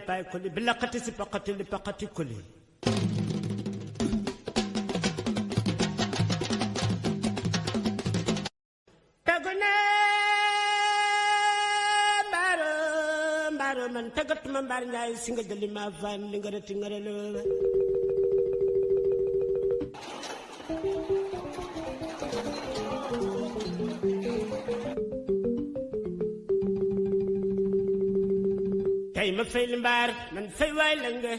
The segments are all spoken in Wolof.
باي كلي بلقتي سبقتي لبقتي كلي تغنى بارو من تغت من بار ناي سينغ دلي ما فان ليغرتي غرلو tay ma fay limbar man fay way langa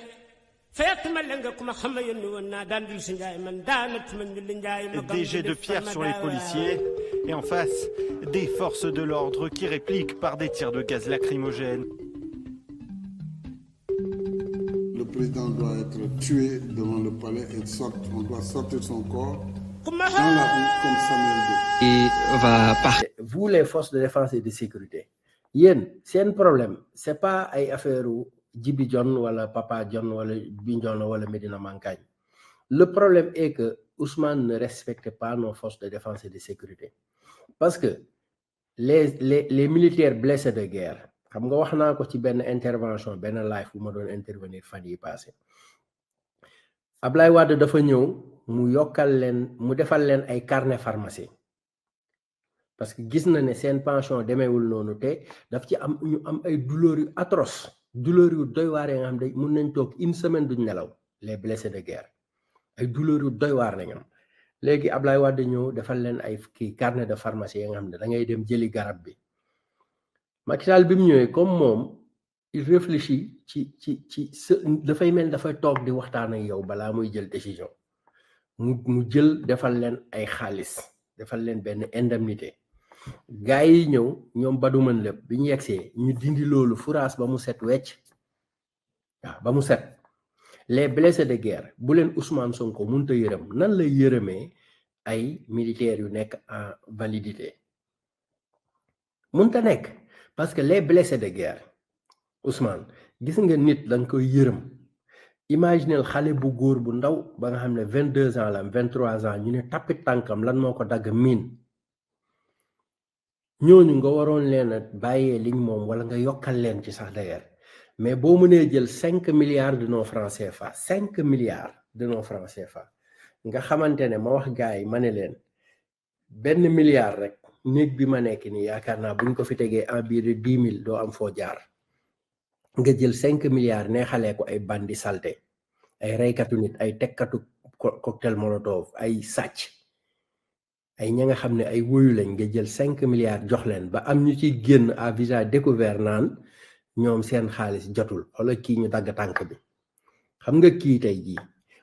fayatuma langa kuma xama yoni wona dandul si njaay man daanat man ñu njaay ma Des jets de pierre sur les policiers et en face des forces de l'ordre qui répliquent par des tirs de gaz lacrymogène. Le président doit être tué devant le palais et on doit sortir son corps dans la rue comme Samuel Doe. Et va partir. Vous les forces de défense et de sécurité c'est un problème c'est pas ay affaire Djibi John wala Papa John wala Bignona wala Medina Mankagne. Le problème est que Ousmane ne respecte pas nos forces de défense et de sécurité parce que les militaires blessés de guerre xam nga wax naa ko ci benn intervention benn live bu ma doon intervenir fan yi passé Ablaye Wade dafa ñëw mu defal leen ay carnet pharmacie parce que gis na ne seen pension demeewul noonu te daf ci am ñu am ay douleurs yu atroce douleurs yu doy waar nga xam ne mun nañ toog une semaine duñ nelaw les blessés de guerre ay douleurs yu doy waar lañ am léegi Ablaye Wade ñëw defal leen ay carnet de pharmacie nga xam ne da ngay dem jëli garab bi Macky Sall bi mu ñëwee comme moom il réfléchit ci dafay mel dafay toog di waxtaan ak yow balaa muy jël décision mu jël defal leen ay xaalis defal leen benn indemnité gaa yi ñëw ñoom badu mën lépp bi ñu yegsee ñu dindi loolu furaas ba mu set wecc waaw ba mu set les blessés de guerre bu leen Ousmane Sonko mënut a yërëm nan lay yërëmee ay militaires yu nekk en validité mënut a nekk parce que les blessés de guerre Ousmane gis nga nit da nga koy yërëm imaginel xale bu góor bu ndaw ba nga xam ne 22 ans la 23 ans ñu ne tapit tànkam lan moo ko dagg miin ñooñu nga waroon leen a bàyyee liñ moom wala nga yokkal leen ci sax d'ailleurs mais boo mënee jël 5 milliards de nos francs CFA 5 milliards de nos francs CFA nga xamante ne ma wax gars yi ma ne leen benn milliard rek néeg bi ma nekk nii yaakaar naa buñ ko fi tegee en biir de 10 000 doo am foo jaar nga jël 5 milliards neexalee ko ay bandi salté ay reykatu nit ay tekkatu cocktail molotov ay sàcc ay ña nga xam ne ay woyu lañ nga jël 5 milliards jox leen ba am ñu ci génn à visage découvert naan ñoom seen xaalis jotul wala kii ñu dagg tànk bi xam nga kii tey jii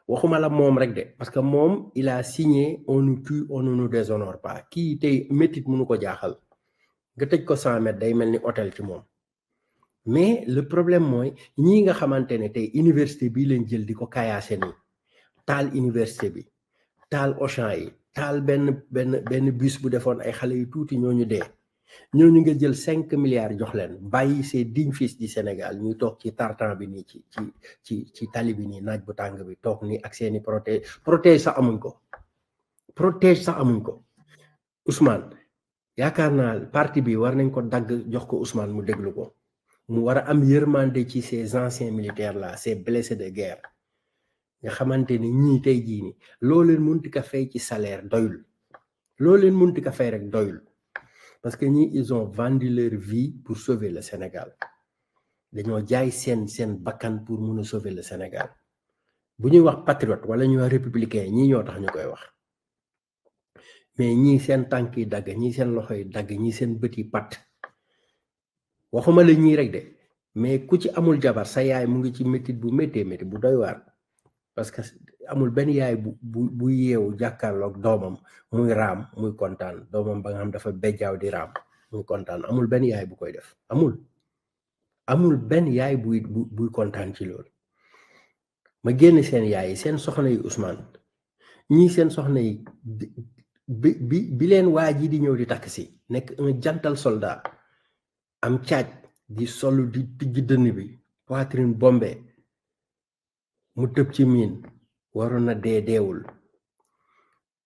waxuma la moom rek de parce que moom il a signé on nous tue on ne nous déshonore pas kii tey métit mënu ko jaaxal nga tëj ko 100 mètres day mel ni hôtel ci moom mais le problème mooy ñii nga xamante ne tey université bii leen jël di ko kaayaase nii taal université bi taal Auchan yi taal benn bus bu defoon ay xale yu tuuti ñooñu dee ñooñu nga jël 5 milliards jox leen bàyyi ces dignes fils du Sénégal ñuy toog ci tartan bi nii ci tali bi nii naaj bu tàng bi toog nii ak seeni protège sax amuñ ko Ousmane yaakaar naa parti bi war nañ ko dagg jox ko Ousmane mu déglu ko mu war a am yërmande ci ces anciens militaires là ces blessés de guerre nga xamante ni ñii tey jii ni loo leen munti ka fay ci salaire doyul loo leen munti ka fay rek doyul parce que ñii ils ont vendu leur vie pour sauver le Sénégal dañoo jaay seen bakkan pour mun a sauver le Sénégal bu ñuy wax patriote wala ñuy wax républicain ñii ñoo tax ñu koy wax mais ñii seen tànk yi dagg ñii seen loxo yi dagg ñii seen bët yi pat waxuma la ñii rek de mais ku ci amul jabar sa yaay mu ngi ci métit bu méttee bu doy waar parce que amul benn yaay bu yeewu jàkkaarloog doomam muy raam muy kontaan doomam ba nga xam dafa bejjaaw di raam muy kontaan amul benn yaay bu koy def amul benn yaay buy kontaan ci loolu ma génn seen yaay yi seen soxna yi Ousmane ñii seen soxna yi bi leen waa ji di ñëw di takk si nekk un jantal soldat am caaj di solu di tijj dënn bi poitrine bombée mu tëb ci miin waroon na deewul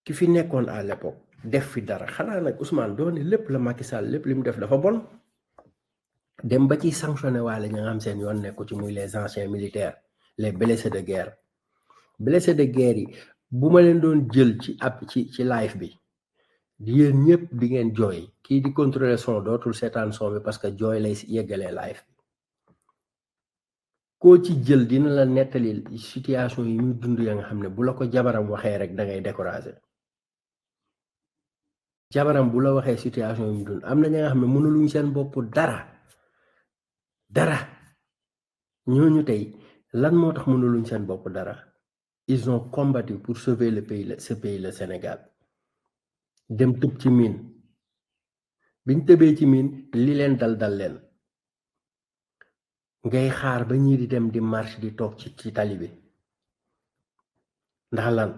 ki fi nekkoon à l'époque def fi dara xanaa nag Ousmane doone lépp la Macky Sall lépp li mu def dafa bon dem ba ci sanctionné waale ñi nga xam seen yoon nekku ci muy les anciens militaires les blessés de guerre yi bu ma leen doon jël ci ci live bi yéen ñëpp di ngeen jooy kii di contrôler son dootul seetaan son bi parce que jooy lay yeggalee live bi koo ci jël dina la nettali situation yi muy dund ya nga xam ne bu la ko jabaram waxee rek da ngay découragé jabaram bu la waxee situation yi muy dund am na ñi nga xam ne mënuluñ seen bopp dara ñooñu tey lan moo tax mënuluñ seen bopp dara ils ont combattu pour sauver ce pays le Sénégal dem tëb ci miin biñ tëbee ci miin li leen dal leen ngay xaar ba ñii di dem di marche di toog ci tali bi ndax lan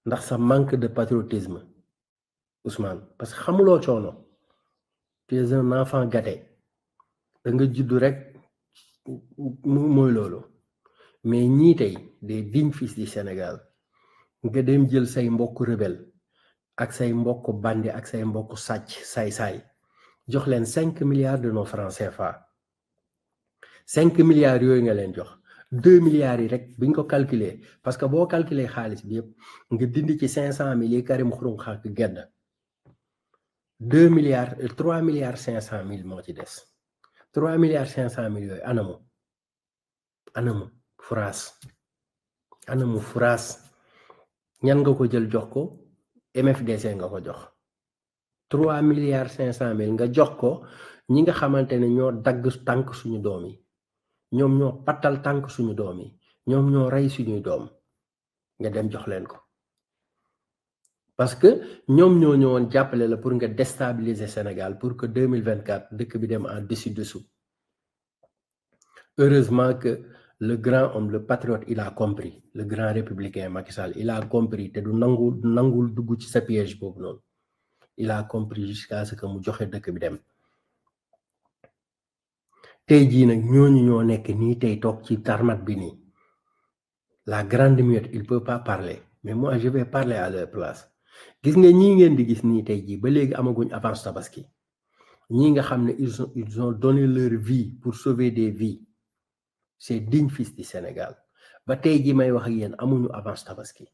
ndax sa manque de patriotisme Ousmane parce que xamuloo coono tu es un enfant gâté da nga juddu rek mooy loolu mais ñii tey des dignes fils du Sénégal nga dem jël say mbokk rebelle ak say mbokk bandi ak say mbokk sàcc saay jox leen 5 milliards de nos francs CFA 5 milliards yooyu nga leen jox 2 milliards yi rek biñ ko calculer parce que boo calculer xaalis bi yëpp nga dindi ci 500 000 yi Karim Xurum Xaq gedd 2 milliards 3 milliards 500 000 moo ci des 3 milliards 500 000 yooyu anamu furaas ñan nga ko jël jox ko MFDC nga ko jox 3 milliards 500 000 nga jox ko ñi nga xamante ne ñoo dagg tànk suñu doom yi ñoom ñoo pattal tànk suñu doom yi ñoom ñoo rey suñuy doom nga dem jox leen ko parce que ñoom ñoo ñëwoon jàppale la pour nga déstabiliser Sénégal pour que 2024 dëkk bi dem en dessus-dessous. Heureusement que le grand homme, le patriote, il a compris. Le grand républicain Macky Sall, il a compris te du nangul dugg ci sa piège boobu noonu. Il a compris jusqu'à ce que mu joxe dëkk bi dem. Tey jii nag ñooñu ñoo nekk nii tey toog ci tarmat bi nii. La grande muette, il peut pas parler. Mais moi, je vais parler à leur place. Gis nga ñii ngeen di gis nii tey jii ba léegi amaguñ avance tabaski. Ñii nga xam ne ils ont donné leur vie pour sauver des vies. C'est digne fils du Sénégal. Ba tey jii may wax ak yéen amuñu avance tabaski.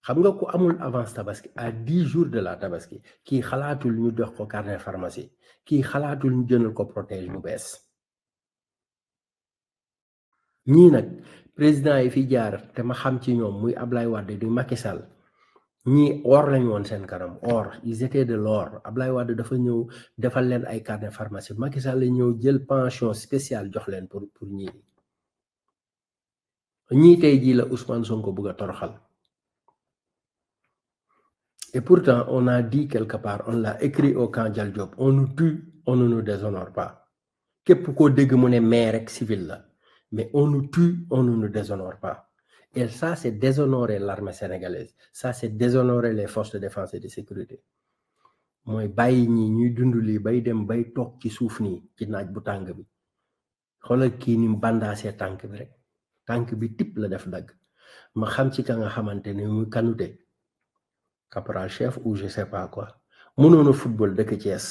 Xam nga ku amul avance tabaski à 10 jours de la tabaski kii xalaatul ñu dox ko carnet pharmacie kii xalaatul ñu jëndal ko protège bu bees. ñii nag président yi fi jaar te ma xam ci ñoom muy Ablaye Wade di Macky Sall ñii or lañ woon seen kanam or ils étaient de l'or. Ablaye Wade dafa ñëw defal leen ay carnet pharmacie Macky Sall la ñëw jël pension spéciale jox leen pour ñii tey jii la Ousmane Sonko bëgg a toroxal. Et pourtant on a dit quelque part on l'a écrit au camp Dial Diop on nous tue on ne nous déshonore pas képp koo dégg mu ne mais rek civil la. Mais on nous tue, on ne nous déshonore pas. Et ça, c'est déshonorer l'armée sénégalaise. Ça, c'est déshonorer les forces de défense et de sécurité. Moi, bàyyi ñi ñuy dund lii bay dem bay toog ci suuf nii ci naaj bu tàng bi xoolal kii ni bandaasee tànk bi rek tànk bi tipp la def dagg ma xam ci ka nga xamante ne muy Kanouté caporal chef ou je sais pas quoi mënoon a football dëkk Thiès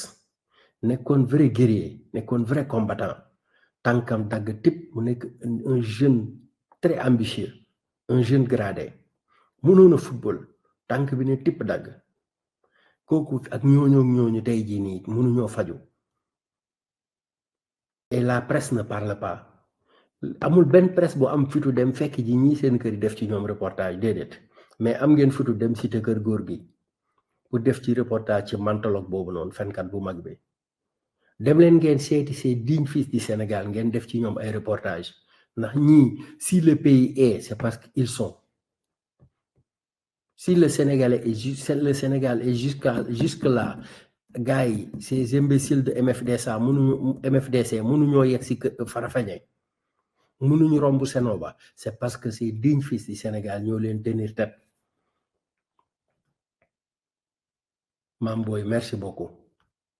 nekkoon vrai guerrier nekkoon vrai combattant. Tankam dagg tip mu nekk un jeune très ambitieux un jeune gradé mënoon a football tànk bi ne tip dagg kooku ak ñooñu tey jii nii mënuñoo faju et la presse ne parle pas amul benn presse bu am fitu dem fekk ji ñii seen kër yi def ci ñoom reportage déedéet mais am ngeen fitu dem cité kër góor gi pour def ci reportage ci mantologue boobu noonu fenkat bu mag bi dem leen ngeen seeti ces dignes fils du Sénégal ngeen def ci ñoom ay reportage ndax ñii si le pays est c'est parce qu'ils sont si le Sénégal est jusque là gars yi ces imbéciles de MFDC mënuñoo yegg si Farafeñe mënuñu romb Sénoba c'est parce que ces dignes fils du Sénégal ñoo leen tenir tête. Mam Boy merci beaucoup.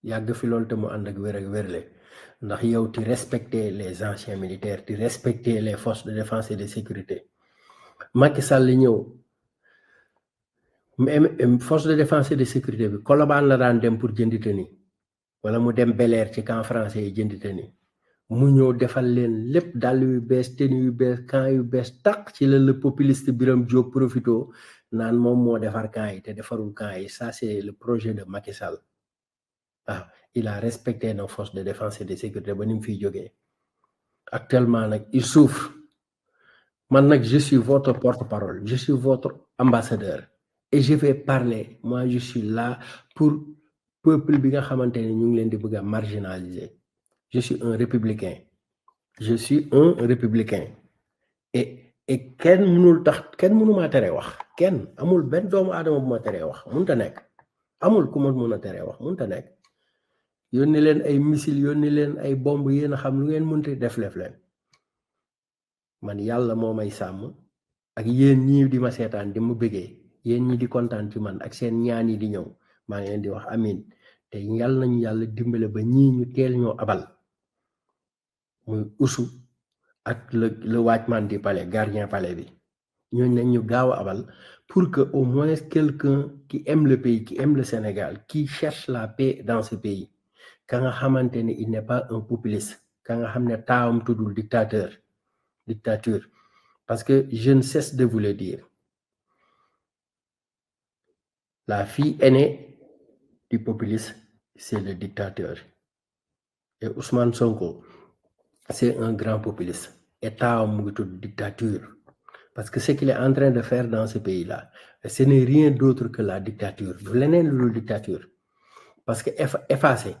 Yàgg fi loolu te mu ànd ak wér ak wérle ndax yow ti respecter les anciens militaires ti respecter les forces de défense et de sécurité Macky Sall ñëw force de défense et de sécurité bi Colobane la daan dem pour jëndi tenue wala mu dem Bel Air ci camp français yi jënd tenue mu ñëw defal leen lépp dàll yu bees tenue yu bees camp yu bees taq ci la le populiste Birame Diop profito naan moom moo defar camp yi te defarul camp yi. Ça c'est le projet de Macky Sall. Ah, il a respecté nos forces de défense et de sécurité ba ni mu fiy jógee. Actuellement nag il souffre. Man nag je suis votre porte-parole, je suis votre ambassadeur et je vais parler. Moi je suis là pour peuple bi nga xamante ne ñu ngi leen di bëgg a marginaliser. Je suis un républicain. Je suis un républicain. Et kenn mënu ma tere wax. Kenn amul benn doomu aadama bu ma teree wax mënta nekk. Amul ku ma mën a teree wax mënta nekk. Yónni leen ay missile yónni leen ay bomb yéen a xam lu ngeen mënta def leen. Man yàlla moo may sàmm ak yéen ñii di ma seetaan di ma bëggee yéen ñi di kontaan ci man ak seen ñaan yi di ñëw maa ngi leen di wax amin te yàlla nañu yàlla dimbale ba ñii ñu teel ñoo abal muy usu ak le watchman du palais gardien palais bi ñooñu nañ ñu gaaw a abal pour que au moins quelqu'un qui aime le pays qui aime le Sénégal qui cherche la paix dans ce pays ka nga xamante ne il n'est pas un populiste ka nga xam ne taawam tuddul dictature. Parce que je ne cesse de vous le dire. La fille aînée du populisme, c'est le dictateur. Et Ousmane Sonko, c'est un grand populiste. État de dictature. Parce que ce qu'il est en train de faire dans ce pays-là, ce n'est rien d'autre que la dictature. Vous l'avez la dictature. Parce que effacer.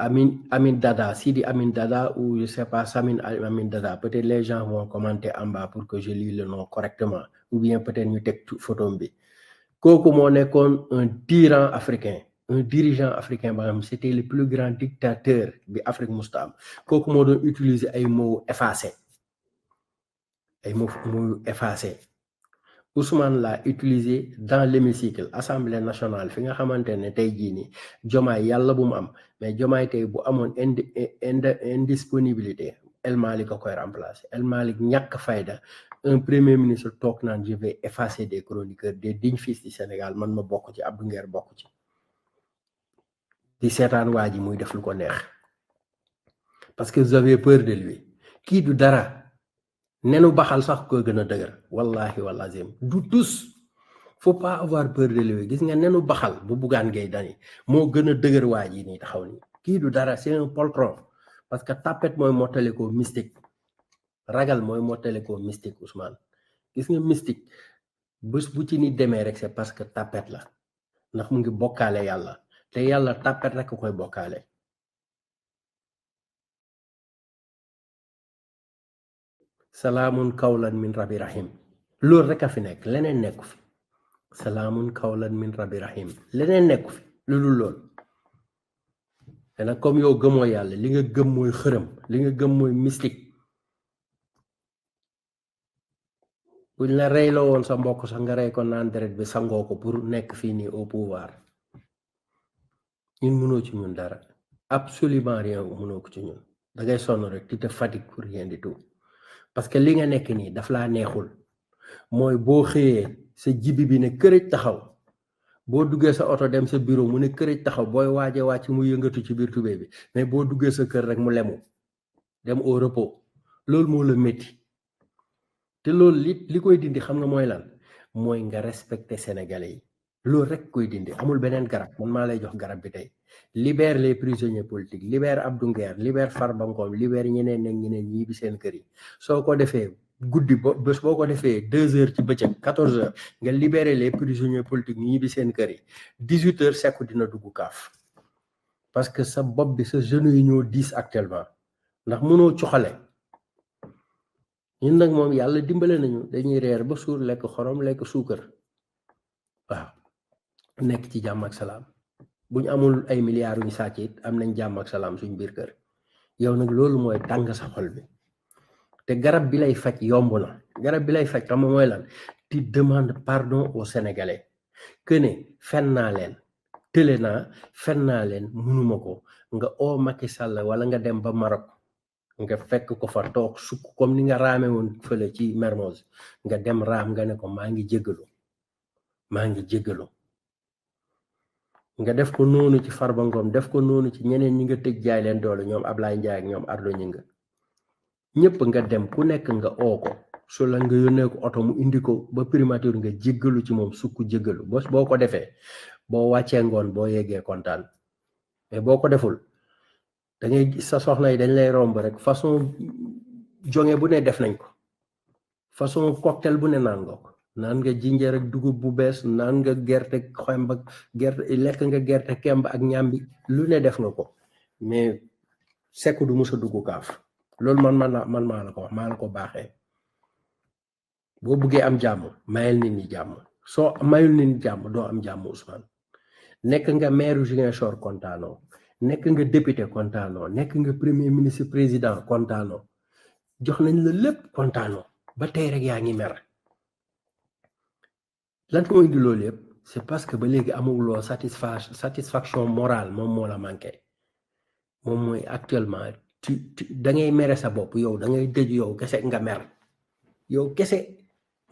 Amin Dada, Sidi Amin Dada ou je sais pas Samin Amin Dada, peut-être les gens vont commenter en bas pour que je lis le nom correctement ou bien peut-être ñu teg photo bi. Kooku moo nekkoon un tyran africain, un dirigeant africain ba xam c'était le plus grand dictateur bi Afrique musta am. Kooku moo doon utiliser ay mots effacés. Ay mots effacés. Ousmane l'a utilisé dans l'hémicycle Assemblée nationale fi nga xamante ne tey jii nii Diomaye yàlla bu mu am mais Diomaye tey bu amoon indisponibilité El Malick a koy remplacer El Malick ñàkk fayda un premier ministre toog naan je vais effacer des chroniqueurs des dignes fils du Sénégal man ma bokk ci Abdou Nguer bokk ci di seetaan waa ji muy def lu ko neex parce que vous avez peur de lui kii du dara. Nenu baxal sax ko gën a dëgër wallahi walazim du tous faut pas avoir peur de lui gis nga nenu baxal bu Bougane Gueye Dany moo gën a dëgër waa ji nii taxaw ni kii du dara c'est un poltron parce que tapet mooy mottale ko mystique ragal mooy mottale ko mystique Ousmane gis nga mystique bés bu ci ni demee rek c'est parce que tapet la ndax mu ngi bokkaale yàlla te yàlla tapet rek koy bokkaale. Salaamun kawlan min rabbi rahim loolu rek a fi nekk leneen nekku fi salaamun kawlan min rabbi rahim leneen nekku fi loolu loolu te nag comme yow gëmoo yàlla li nga gëm mooy xërëm li nga gëm mooy mystique buñ la reyloo woon sa mbokk sax nga rey ko naan deret bi sangoo ko pour nekk fii nii au pouvoir ñun mënoo ci ñun dara absolument rien mënoo ko ci ñun da ngay sonn rek tu te fatigues pour rien du tout. Parce que li nga nekk nii daf laa neexul mooy boo xëyee sa jibi bi ne kërëj taxaw boo duggee sa oto dem sa bureau mu ne kërëj taxaw booy waaje wàcc mu yëngatu ci biir tubéy bi mais boo duggee sa kër rek mu lemu dem au repos loolu moo la métti te loolu li koy dindi xam nga mooy lan mooy nga respecter sénégalais yi loolu rek koy dindi amul beneen garab man maa lay jox garab bi tey libère les prisonniers politiques libère Abdou Nguer libère Farba Ngom libère ñeneen ak ñeneen ñii bi seen kër yi soo ko defee guddi bés boo ko defee 2 heures ci bëccëg 14 heures nga libérer les prisonniers politiques ñii bi seen kër yi 18 heures sekku dina dugg kaaf parce que sa bopp bi sa genoux yi ñoo diis actuellement ndax mënoo coxale ñun nag moom yàlla dimbale nañu dañuy reer ba suur lekk xorom lekk suukar waaw nekk ci jàmm ak salaam bu ñu amul ay milliards yu ñu sàcc it am nañ jàmm ak salaam suñ biir kër yow nag loolu mooy tàng sa xol bi te garab bi lay faj yomb na garab bi lay faj xam nga mooy lan tu demandes pardon aux Sénégalais que ne fen naa leen tële naa fen naa leen mënuma ko nga oo Macky Sall wala nga dem ba Maroc nga fekk ko fa toog sukk comme ni nga raame woon fële ci Mermoz nga dem raam nga ne ko maa ngi jéggalu nga def ko noonu ci Farba Ngom def ko noonu ci ñeneen ñi nga tëj jaay leen doole ñoom Ablaye Ndiaye ak ñoom Ardo Ñinga ñëpp nga dem ku nekk nga oo ko su la nga yónnee ko oto mu indi ko ba primature nga jéggalu ci moom sukk jéggalu boo ko defee boo wàccee ngoon boo yeggee kontaan mais boo ko deful da ngay gis sa soxna yi dañ lay romb rek façon jonge bu ne def nañ ko façon cocktail bu ne naan nga ko naan nga jinjeer ak dugub bu bees naan nga gerte xemb ak gerte lekk nga gerte kemb ak ñambi lu ne def nga ko mais sekk du musa dugg kaaf loolu man maa la ko wax maa la ko baaxee boo buggee am jàmm mayel nit ñi jàmm soo mayul nit ñi jàmm doo am jàmm Ousmane nekk nga maire Ziguinchor kontaanoo nekk nga député kontaanoo nekk nga premier ministre président kontaanoo jox nañ la lépp kontaanoo ba tey rek yaa ngi mer lan moo indi loolu yëpp c'est parce que ba léegi amuloo satisfaction morale moom moo la manqué moom mooy actuellement da ngay mere sa bopp yow da ngay dëj yow kese nga mer yow kese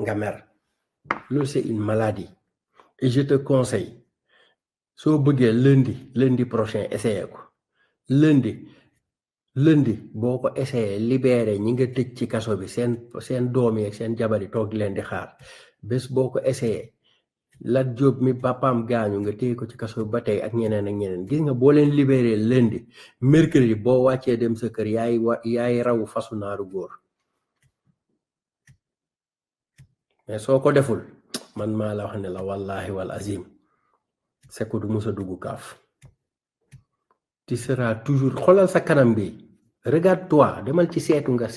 nga mer loolu c'est une maladie et je te conseille soo bëggee lundi prochain essayé ko lundi boo ko essayé libéré ñi nga tëj ci kaso bi seen doom yi ak seen jabar yi toog leen di xaar bés boo ko essayé Lat Diop mi papaam gaañu nga téye ko ci kaso bi ba tey ak ñeneen gis nga boo leen libéré lundi mercredi boo wàccee dem sa kër yaay raw fasu naaru góor mais soo ko deful man maa la wax ne la wallahi wal azim c'est que du musa dugg kaaf tu seras toujours xoolal sa kanam bi regarde toi demal ci seetu nga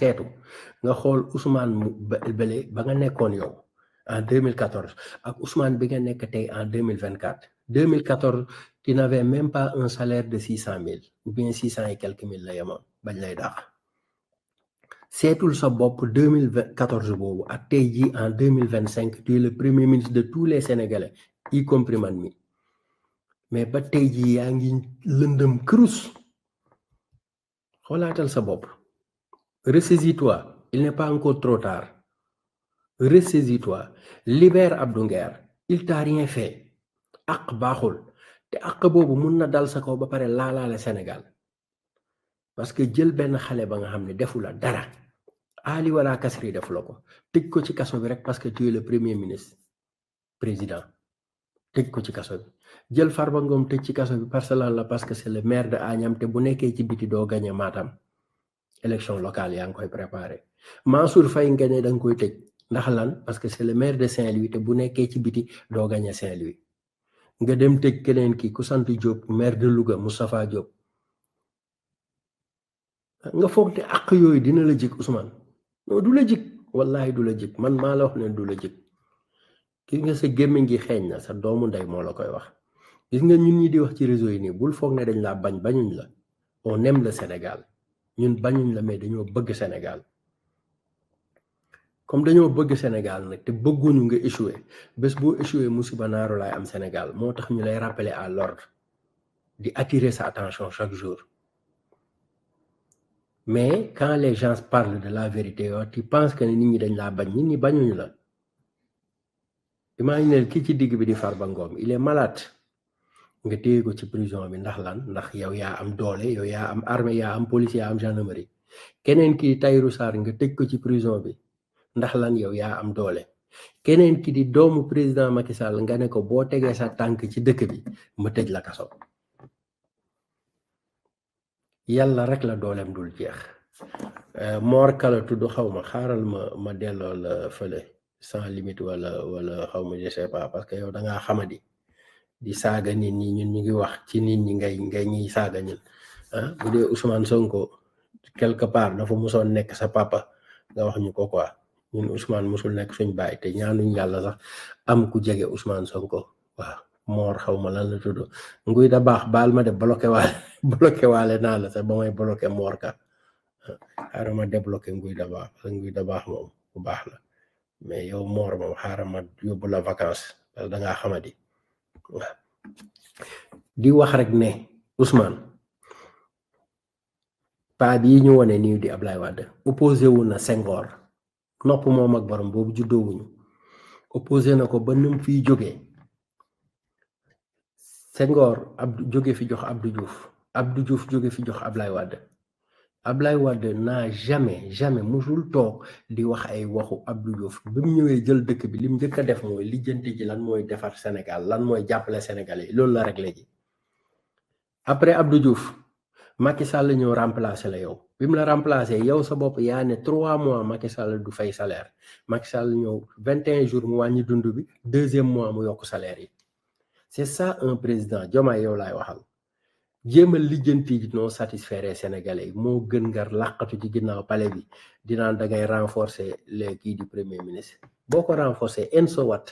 xool Ousmane mu bële ba nga nekkoon yow en 2014 ak Ousmane bi nga nekk tey en 2024 2014 tu n'avais même pas un salaire de 600 000 ou bien 600 et quelques mille la yemoon bañ lay daax seetul sa bopp 2014 boobu ak tey jii en 2025 tu es le premier ministre de tous les Sénégalais y compris man mi mais ba tey jii yaa ngi lëndëm crous xoolaatal sa bopp ressaisis-toi il n'est pas encore trop tard ressaisis-toi libère Abdou Nguer il t'a rien fait ak baaxul te ak boobu mun na dal sa kaw ba pare laalaale Sénégal parce que jël benn xale ba nga xam ne defu la dara Ali wala kasri defu la ko tëj ko ci kaso bi rek parce que tu es le premier ministre président tëj ko ci kaso bi jël Farba Ngom tëj ci kaso bi parce que c'est le maire de Agnam te bu nekkee ci biti doo gagné Matam élection locale yaa ngi koy préparé Mansour Faye gagné da nga koy tëj ndax lan parce que c'est le maire de Saint-Louis te bu nekkee ci biti doo gagné Saint-Louis nga dem tëj keneen ki ku sant Diop maire de Louga Moustapha Diop nga foog te ak yooyu dina la jik Ousmane non du la jik wallahi du la jik man maa la wax ne du la jik gis nga sa gémmiñ gi xeeñ na sa doomu ndey moo la koy wax gis nga ñun ñi di wax ci réseau yi nii bul foog ne dañ laa bañuñ la on aime le Sénégal ñun bañuñ la mais dañoo bëgg Sénégal comme dañoo bëgg Sénégal nag te bëgguñu nga échoué bés boo échoué musiba naaru laay am Sénégal moo tax ñu lay rappeler à l'ordre di attirer sa attention chaque jour mais quand les gens parlent de la vérité yow tu penses que nit ñi dañ laa bañ nit ñi bañuñu la imagine ki ci digg bi di Farba Ngom il est malade nga téye ko ci prison bi ndax lan ndax yow yaa am doole yow yaa am armée yaa am police yaa am gendarmerie keneen ki Tahirou Sarr nga tëj ko ci prison bi ndax lan yow yaa am doole keneen ki di doomu président Macky Sall nga ne ko boo tegee sa tànk ci dëkk bi ma tëj la kaso yàlla rek la dooleem dul jeex Mor Kala tudd xaw ma xaaral ma delloo la fële sans limite wala xaw ma je sais pas parce que yow da ngaa xamadi di saaga nit ñi ñun ñu ngi wax ci nit ñi ngay ñuy saaga ñun bu dee Ousmane Sonko quelque part dafa musoon nekk sa papa nga wax ñu ko quoi ñun Ousmane musul nekk suñ baay te ñaanuñ yàlla sax am ku jege Ousmane Sonko waaw Mor xaw ma lan la tudd nguy da baax baal ma de bloqué waale naa la sax ba may bloqué Mor ka xaaral ma débloqué nguy da baax parce que nguy da baax moom bu baax la mais yow Mor moom xaaral ma yóbbu la vacances parce que dangaa xamadi waaw di wax rek ne Ousmane paa bii ñu wone nii di Ablaye Wade opposé wu na Senghor nopp moom ak borom boobu juddoowuñu opposé na ko ba num fiy jógee Senghor jóge fi jox Abdou Diouf jóge fi jox Ablaye Wade n'a jamais musul toog di wax ay waxu Abdou Diouf bi mu ñëwee jël dëkk bi lim njëkk a def mooy lijjanti ji lan mooy defar Sénégal lan mooy jàppale Sénégalais yi loolu la réglé ji après Abdou Diouf Macky Sall ñëw remplacer la yow bi mu la remplacer yow sa bopp yaa ne 3 mois Macky Sall du fay salaire Macky Sall ñëw 21 jours mu wàññi dund bi 2e mois mu yokk salaire yi c'est ça un président Diomaye yow laay waxal jéemal lijjanti non satisfaire Sénégalais yi moo gën nga làqatu ci ginnaaw palais bi dinaan da ngay renforcer les kii du premier ministre boo ko renforcer en so what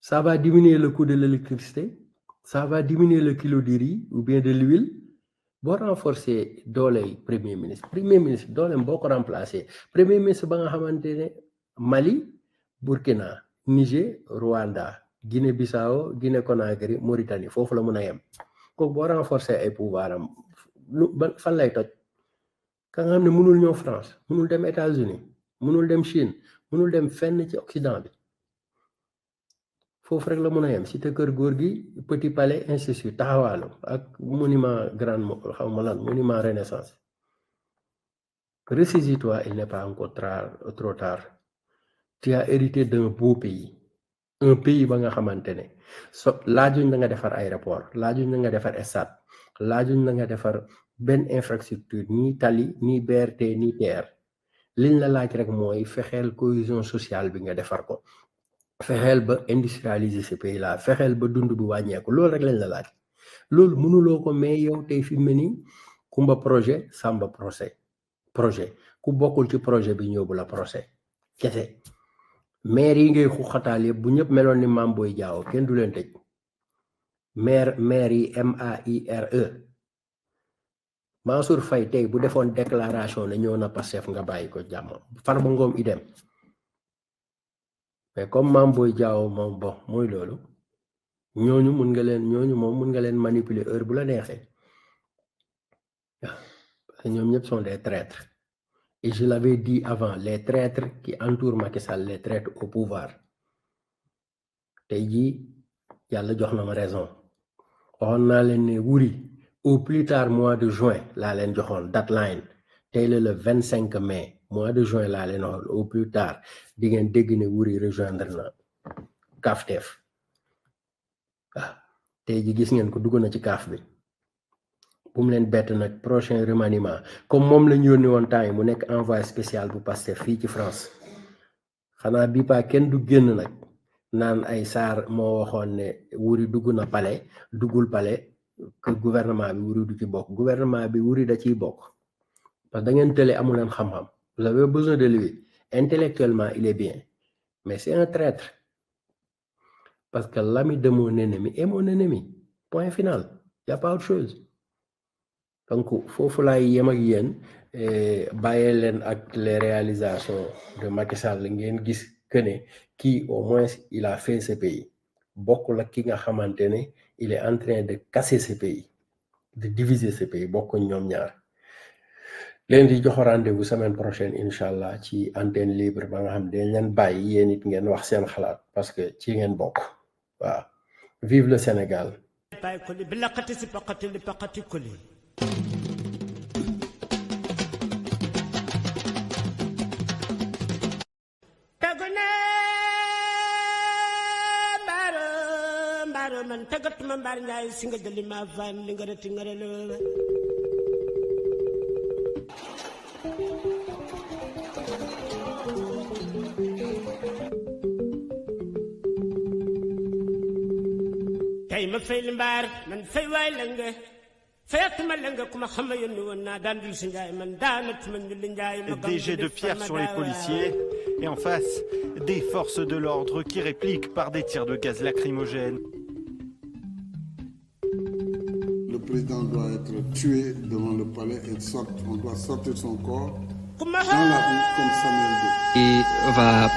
ça va diminuer le coût de l'électricité ça va diminuer le kilo de riz ou bien de l'huile boo renforcer dooley premier ministre dooleem boo ko remplacer premier ministre ba nga xamante ne Mali Burkina Niger Rwanda Guinée-Bissau Guinée-Conakry Mauritanie foofu la mën a yem kooku boo renforcer ay pouvoir am fan lay toj ka nga xam ne mënul ñëw France mënul dem États-Unis mënul dem Chine mënul dem fenn ci Occident bi foofu rek la mën a yem Cité Kër Góor gi Petit Palais ainsi de suite taxawaalu ak monument monument Renaissance. Ressaisis-toi, il n'est pas encore trop tard. Tu as hérité d'un beau pays. Un pays ba nga xamante ne laajuñ la nga defar aéroport laajuñ la nga defar stade laajuñ la nga defar benn infrastructure ni tali ni BRT ni TER liñ la laaj rek mooy fexeel cohésion sociale bi nga defar ko fexeel ba industrialiser ce pays là fexeel ba dund bi wàññeeku loolu rek lañ la laaj loolu mënuloo ko mais yow tey fi mu ne nii kumba projet samba projet ku bokkul ci projet bi ñëw bu la procès kese maire yi ngay xuxataal yëpp bu ñëpp meloon ni Mame Boye Diao kenn du leen tëj maire yi MAIRE Mansour Faye tey bu defoon déclaration ne ñëw na Pastef nga bàyyi ko jàmm Farba Ngom idem mais comme Mame Boye Diao moom bon mooy loolu ñooñu mun nga leen manipuler heure bu la neexee waaw parce que ñoom ñëpp sont des traîtres et je l'avais dit avant les traîtres qui entourent Macky Sall les traîtres au pouvoir tey jii yàlla jox na ma raison waxoon naa leen ne wuri au plus tard mois de juin laa leen joxoon deadline tey la le 25 mai mois de juin laa leen waxoon au plus tard di ngeen dégg ne wuri rejoindre na CAFTEF waaw tey ji gis ngeen ko dugg na ci CAF bi bu mu leen bett nag prochain remaniement comme moom lañ yónni woon temps yi mu nekk envoyé spécial bu Pastef fii ci France xanaa bii pas kenn du génn nag naan ay Sarr moo waxoon ne wuri dugg na palais duggul palais que gouvernement bi wuri du ci bokk gouvernement bi wuri da ciy bokk parce que da ngeen tële amu leen xam-xam vous avez besoin de lui intellectuellement il est bien mais c'est un traître parce que l'ami de mon ennemi est mon ennemi point final y a pas autre chose donc foofu laay yem ak yéen bàyyee leen ak les réalisations de Macky Sall ngeen gis que ne kii au moins il a fait ce pays bokkul ak ki nga xamante ne il est en train de casser ce pays de diviser ce pays bokkuñ ñoom ñaar leen di jox rendez-vous semaine prochaine incha allah ci antenne libre ba nga xam dañ leen bàyyi yéen it ngeen wax seen xalaat parce que ci ngeen bokk waaw vive le Sénégal. man tagatuma mbaar njaay si nga jëli ma fan li nga reti nga reloowe tey ma fay li mbaar man fay waay la nga fayatuma la nga kuma xam yónni woon naa daan dul si njaay man daanatuma ñu li njaay ma des jets de pierre sur les policiers et en face des forces de l'ordre qui répliquent par des tirs de gaz lacrymogène. Le président doit être tué devant le palais et on doit sortir son corps dans la rue comme Samuel Doe. Et va